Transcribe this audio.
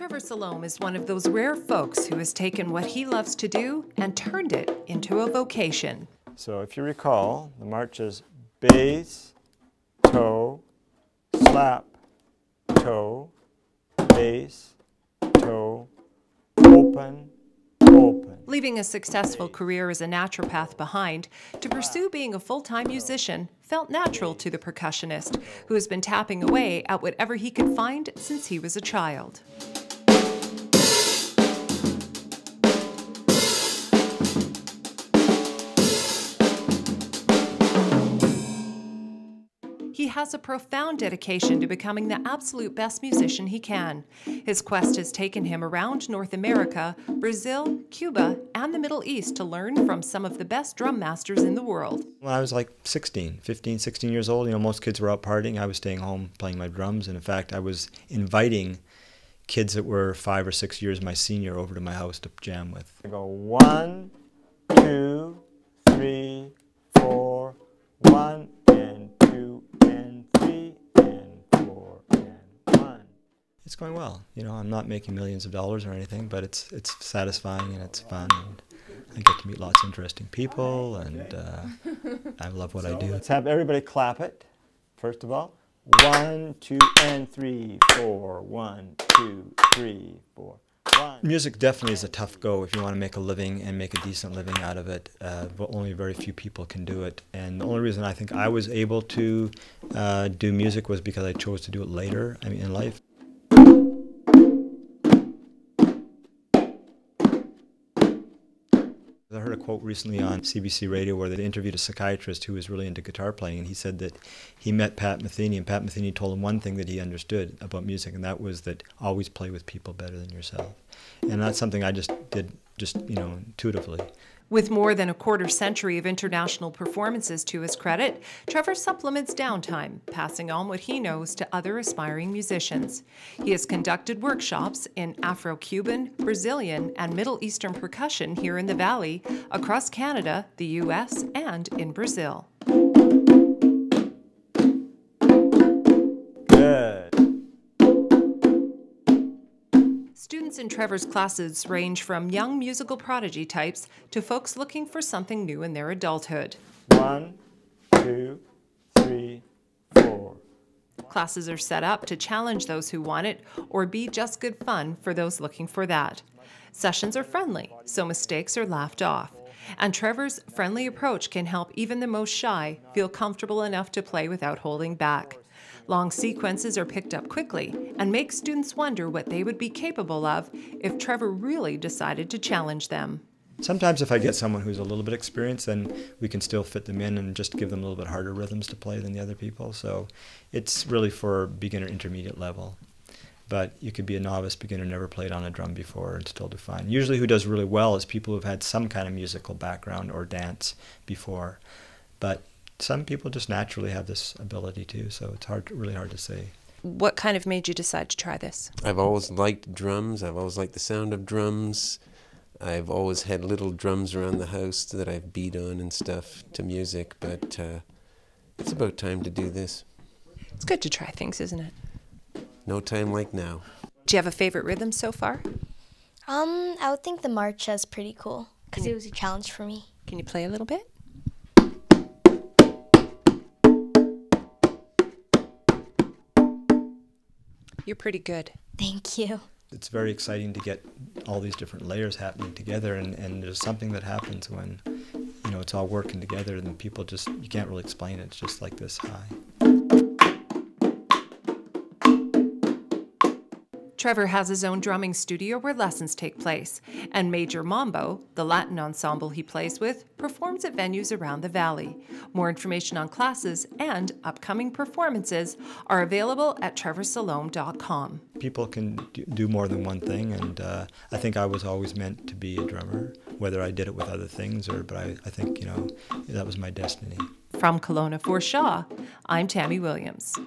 Trevor Salloum is one of those rare folks who has taken what he loves to do and turned it into a vocation. So if you recall, the march is bass, toe, slap, toe, bass, toe, open, open. Leaving a successful career as a naturopath behind to pursue being a full-time musician felt natural to the percussionist, who has been tapping away at whatever he could find since he was a child. He has a profound dedication to becoming the absolute best musician he can. His quest has taken him around North America, Brazil, Cuba, and the Middle East to learn from some of the best drum masters in the world. When I was like 16 years old, most kids were out partying. I was staying home playing my drums, and in fact, I was inviting kids that were 5 or 6 years my senior over to my house to jam with. I go 1, 2, 3, 4, 1 and 2 and 3 and 4 and 1. It's going well. I'm not making millions of dollars or anything, but it's satisfying and it's fun. And I get to meet lots of interesting people, and I love what I do. Let's have everybody clap it, first of all. 1, 2, and 3, 4. 1, 2, 3, 4. 1. Music definitely is a tough go if you want to make a living and make a decent living out of it. But only very few people can do it. And the only reason I think I was able to do music was because I chose to do it later, in life. I heard a quote recently on CBC Radio where they interviewed a psychiatrist who was really into guitar playing, and he said that he met Pat Metheny, and Pat Metheny told him one thing that he understood about music, and that was that always play with people better than yourself. And that's something I just did, intuitively. With more than a quarter-century of international performances to his credit, Trevor supplements downtime, passing on what he knows to other aspiring musicians. He has conducted workshops in Afro-Cuban, Brazilian, and Middle Eastern percussion here in the Valley, across Canada, the U.S., and in Brazil. Good. Students in Trevor's classes range from young musical prodigy types to folks looking for something new in their adulthood. 1, 2, 3, 4. Classes are set up to challenge those who want it or be just good fun for those looking for that. Sessions are friendly, so mistakes are laughed off. And Trevor's friendly approach can help even the most shy feel comfortable enough to play without holding back. Long sequences are picked up quickly and make students wonder what they would be capable of if Trevor really decided to challenge them. Sometimes if I get someone who's a little bit experienced, then we can still fit them in and just give them a little bit harder rhythms to play than the other people. So it's really for beginner intermediate level. But you could be a novice beginner, never played on a drum before, and still do fine. Usually who does really well is people who've had some kind of musical background or dance before. But some people just naturally have this ability too, so it's really hard to say. What kind of made you decide to try this? I've always liked drums. I've always liked the sound of drums. I've always had little drums around the house that I've beat on and stuff to music, but it's about time to do this. It's good to try things, isn't it? No time like now. Do you have a favorite rhythm so far? I would think the march is pretty cool because it was a challenge for me. Can you play a little bit? You're pretty good. Thank you. It's very exciting to get all these different layers happening together, and there's something that happens when, it's all working together, and people you can't really explain it. It's just like this high. Trevor has his own drumming studio where lessons take place, and Major Mambo, the Latin ensemble he plays with, performs at venues around the valley. More information on classes and upcoming performances are available at trevorsalloum.com. People can do more than one thing, and I think I was always meant to be a drummer, whether I did it with other things, but I think, that was my destiny. From Kelowna for Shaw, I'm Tammy Williams.